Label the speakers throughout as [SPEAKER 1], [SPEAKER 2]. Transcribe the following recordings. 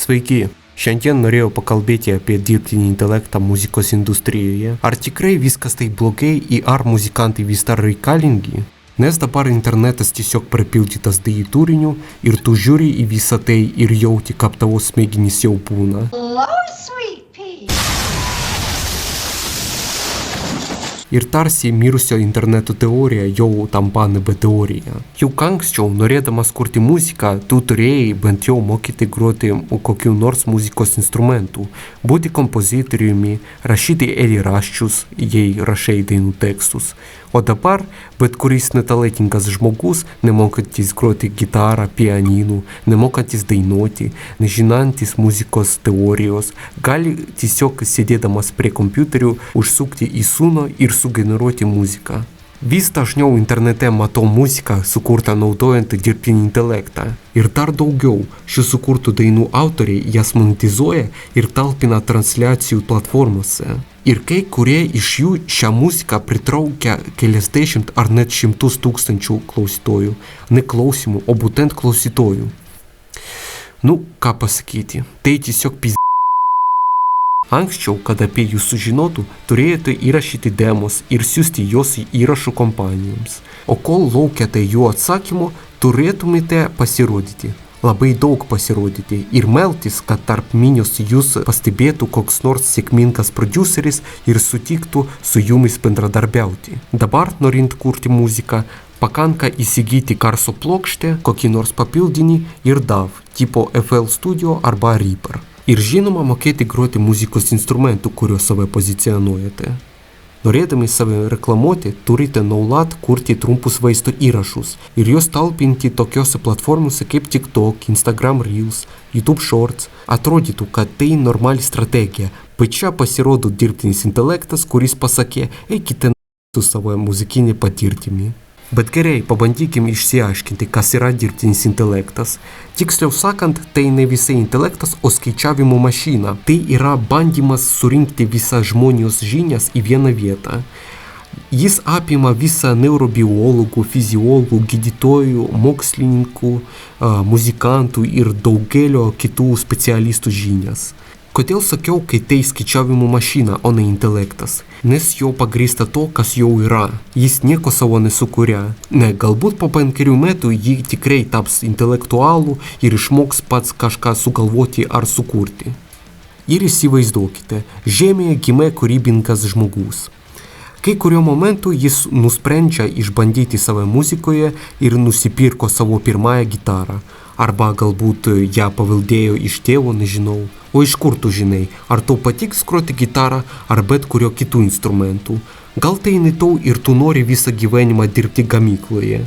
[SPEAKER 1] Sveiki! Šiandien norėjau pakalbėti apie dirbtinį intelektą muzikos industrijoje. Ar tikrai viskas taip blogai ir ar muzikantai vis dar reikalingi? Nes dabar internetas tiesiog pripildytas DI turiniu ir tu žiūri į visą tai ir jauti, kaip tavo smegenys jau būna. Ir tarsi mirusio interneto teorija jau tampa nebe teorija. Juk anksčiau, norėdamas kurti muziką, tu turėjai bent jau mokyti groti kokiu nors muzikos instrumentų, būti kompozitoriumi, rašyti eilėraščius, jei rašai dainų tekstus. O dabar bet kuris netalentingas žmogus, nemokantis groti gitarą, pianinu, nemokantis dainuoti, nežinantis muzikos teorijos, gali tiesiog sėdėdamas prie kompiuterių užsukti į Suno ir sugeneruoti muziką. Vis dažniau internete matau muziką sukurtą naudojant dirbtinį intelektą. Ir dar daugiau, šių sukurtų dainų autoriai jas monetizuoja ir talpina transliacijų platformose. Ir kai kurie iš jų šią muziką pritraukia keliasdešimt ar net šimtus tūkstančių klausytojų. Ne klausimų, o būtent klausytojų. Ką pasakyti, tai tiesiog Anksčiau, kad apie jų sužinotų, turėjote įrašyti demos ir siųsti juos į įrašų kompanijoms. O kol laukiate jų atsakymo, turėtumėte pasirodyti. Labai daug pasirodyti ir meltis, kad tarp minios jūs pastebėtų koks nors sėkmingas prodiuseris ir sutiktų su jumis bendradarbiauti. Dabar, norint kurti muziką, pakanka įsigyti garso plokštę, kokį nors papildinį ir DAW, tipo FL Studio arba Reaper. Ir žinoma, mokėti groti muzikos instrumentų, kuriuos save pozicionuojate. Norėdami save reklamuoti, turite nuolat kurti trumpus vaizdo įrašus ir juos talpinti tokiose platformose kaip TikTok, Instagram Reels, YouTube Shorts. Atrodytų, kad tai normali strategija, bet čia pasirodo dirbtinis intelektas, kuris pasakė, eikite su savo muzikinė patirtimi. Bet gerai, pabandykim išsiaiškinti, kas yra dirbtinis intelektas. Tiksliau sakant, tai ne visai intelektas, o skaičiavimo mašina. Tai yra bandymas surinkti visą žmonijos žinias į vieną vietą. Jis apima visą neurobiologų, fiziologų, gydytojų, mokslininkų, muzikantų ir daugelio kitų specialistų žinias. Kodėl sakiau, kai tai skaičiavimo mašina, o ne intelektas? Nes jau pagrįsta to, kas jau yra. Jis nieko savo nesukuria. Galbūt po 5 metų jį tikrai taps intelektualų ir išmoks pats kažką sugalvoti ar sukurti. Ir įsivaizduokite, Žemėje gimė kūrybingas žmogus. Kai kuriuo momentu jis nusprendžia išbandyti save muzikoje ir nusipirko savo pirmąją gitarą. Arba galbūt ją paveldėjo iš tėvo, nežinau. O iš kur tu žinai, ar tau patiks groti gitarą, ar bet kurio kitų instrumentų? Gal tai ne tau ir tu nori visą gyvenimą dirbti gamykloje?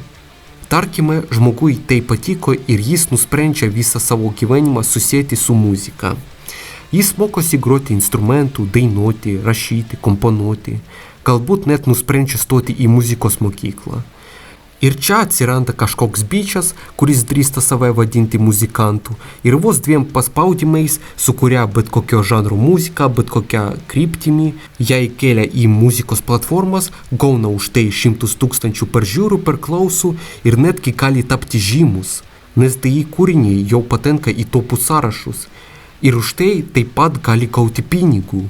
[SPEAKER 1] Tarkime, žmogui tai patiko ir jis nusprendžia visą savo gyvenimą susėti su muzika. Jis mokosi groti instrumentų, dainuoti, rašyti, komponuoti. Galbūt net nusprendžia stoti į muzikos mokyklą. Ir čia atsiranda kažkoks bičias, kuris drįsta save vadinti muzikantu ir vos 2 paspaudimais sukuria bet kokio žanro muziką, bet kokią kryptimį, ją įkelia į muzikos platformas, gauna už tai 100 000 peržiūrų per klausų ir netgi gali tapti žymus, nes DI kūriniai jau patenka į topų sąrašus ir už tai taip pat gali gauti pinigų.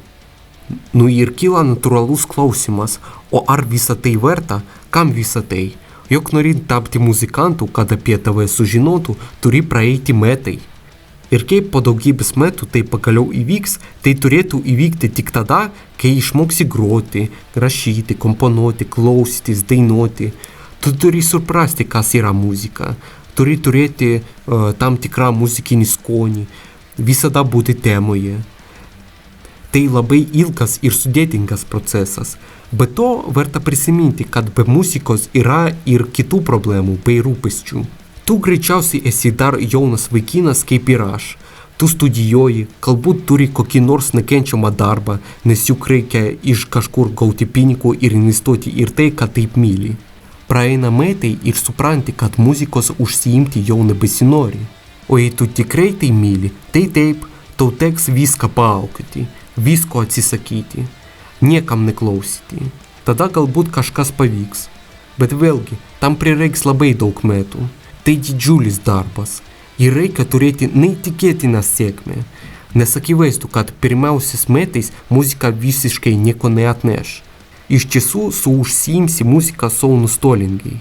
[SPEAKER 1] Ir kyla natūralus klausimas, o ar visa tai verta, kam visa tai? Juk norint tapti muzikantu, kad apie tave sužinotų, turi praeiti metai. Ir kaip po daugybės metų tai pagaliau įvyks, tai turėtų įvykti tik tada, kai išmoksi groti, rašyti, komponuoti, klausytis, dainuoti. Tu turi suprasti, kas yra muzika. Turi turėti tam tikrą muzikinį skonį, visada būti temoje. Tai labai ilgas ir sudėtingas procesas. Be to, verta prisiminti, kad be muzikos yra ir kitų problemų bei rūpesčių. Tu greičiausiai esi dar jaunas vaikinas kaip ir aš. Tu studijuoji, galbūt turi kokį nors nekenčiamą darbą, nes juk reikia iš kažkur gauti pinigų ir investuoti ir tai, kad taip myli. Praeina metai ir supranti, kad muzikos užsiimti jau nebesinori. O jei tu tikrai tai myli, tai taip, tau teks viską paaukoti, visko atsisakyti. Niekam neklausyti. Tada galbūt kažkas pavyks. Bet vėlgi, tam prireiks labai daug metų. Tai didžiulis darbas. Ir reikia turėti neįtikėtiną sėkmę, nes akivaizdu, kad pirmiausiais metais muzika visiškai nieko neatneš. Iš tiesų, su užsiimsi muzika sau nustolingai.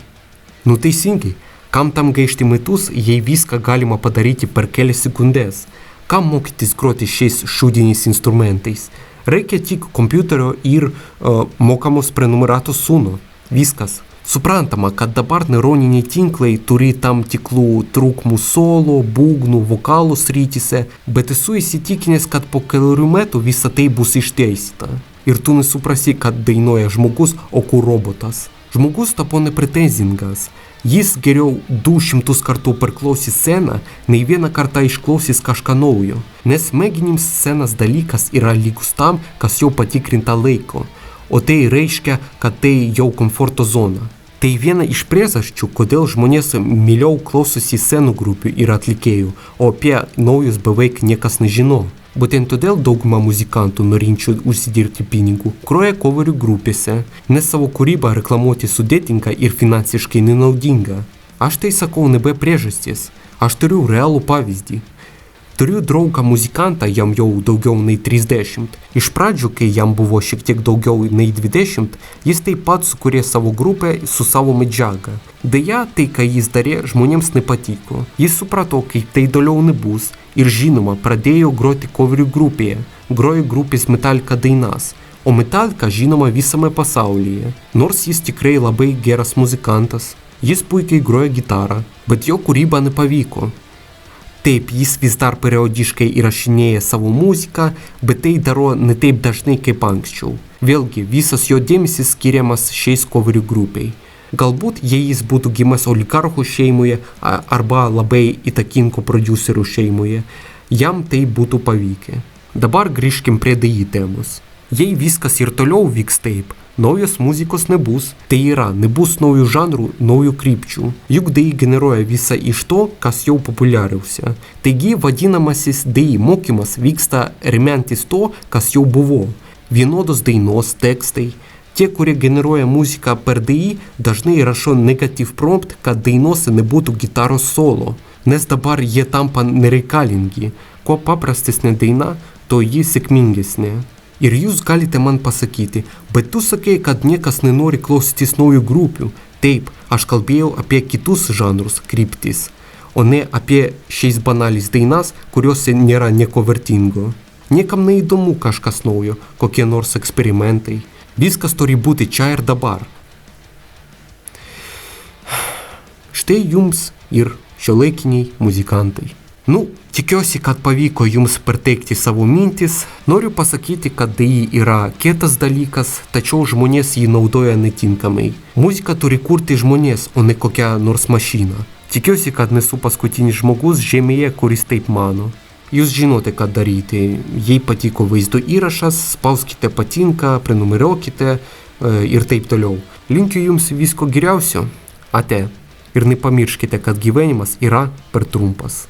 [SPEAKER 1] Nu teisingai, kam tam gaišti metus, jei viską galima padaryti per kelias sekundės? Kam mokytis groti šiais šūdiniais instrumentais? Reikia tik kompiuterio ir mokamos prenumeratos sūno. Viskas. Suprantama, kad dabar neuroniniai tinklai turi tam tikrų trūkumų solo, būgnų, vokalų srityse, bet esu įsitikinęs, kad po kelių metų visa tai bus išteisyta. Ir tu nesuprasi, kad dainuoja žmogus, o kur robotas. Žmogus tapo nepretenzingas. Jis geriau 200 kartų perklausys sceną, nei vieną kartą išklausys kažką naujo, nes smegenims scenos dalykas yra lygus tam, kas jau patikrinta laiko, o tai reiškia, kad tai jau komforto zona. Tai viena iš priežasčių, kodėl žmonės mieliau klausosi scenų grupių ir atlikėjų, o apie naujus beveik niekas nežino. Būtent todėl dauguma muzikantų norinčių užsidirbti pinigų groja coverių grupėse, nes savo kūrybą reklamuoti sudėtinga ir finansiškai nenaudinga. Aš tai sakau nebe priežastis, aš turiu realų pavyzdį. Turiu draugą muzikantą, jam jau daugiau nei 30. Iš pradžių, kai jam buvo šiek tiek daugiau nei 20, jis taip pat sukūrė savo grupę su savo medžiaga. Deja, tai, ką jis darė, žmonėms nepatiko. Jis suprato, kaip tai toliau nebus ir žinoma, pradėjo groti coverių grupėje, grojo grupės Metallica dainas, o Metallica žinoma visame pasaulyje. Nors jis tikrai labai geras muzikantas, jis puikiai grojo gitarą, bet jo kūryba nepavyko. Taip, jis vis dar periodiškai įrašinėja savo muziką, bet tai daro ne taip dažnai kaip anksčiau. Vėlgi, visas jo dėmesys skiriamas šiais coverių grupiai. Galbūt, jei jis būtų gimęs oligarchų šeimoje arba labai įtakingo prodiuserių šeimoje, jam tai būtų pavykę. Dabar grįžkim prie DI temos. Jei viskas ir toliau vyks taip, naujos muzikos nebus, tai yra, nebus naujų žanrų, naujų krypčių. Juk DI generuoja visą iš to, kas jau populiariausia. Taigi vadinamasis DI mokymas vyksta remiantis to, kas jau buvo. Vienodos dainos tekstai. Tie, kurie generuoja muziką per DI, dažnai rašo negative prompt, kad dainose nebūtų gitaros solo, nes dabar jie tampa nereikalingi. Kuo paprastesnė daina, to ji sėkmingesnė. Ir jūs galite man pasakyti, bet tu sakei, kad niekas nenori klausytis naujų grupių. Taip, aš kalbėjau apie kitus žanrus, kryptis, o ne apie šiais banaliais dainas, kuriuose nėra nieko vertingo. Niekam neįdomu kažkas naujo, kokie nors eksperimentai. Viskas turi būti čia ir dabar. Štai jums ir šiuolaikiniai muzikantai. Tikiuosi, kad pavyko jums perteikti savo mintis. Noriu pasakyti, kad DI yra kietas dalykas, tačiau žmonės jį naudoja netinkamai. Muzika turi kurti žmonės, o ne kokia nors mašina. Tikiuosi, kad nesu paskutinis žmogus žemėje, kuris taip mano. Jūs žinote, ką daryti. Jei patiko vaizdo įrašas, spauskite patinka, prenumeruokite ir taip toliau. Linkiu jums visko geriausio. Ate. Ir nepamirškite, kad gyvenimas yra per trumpas.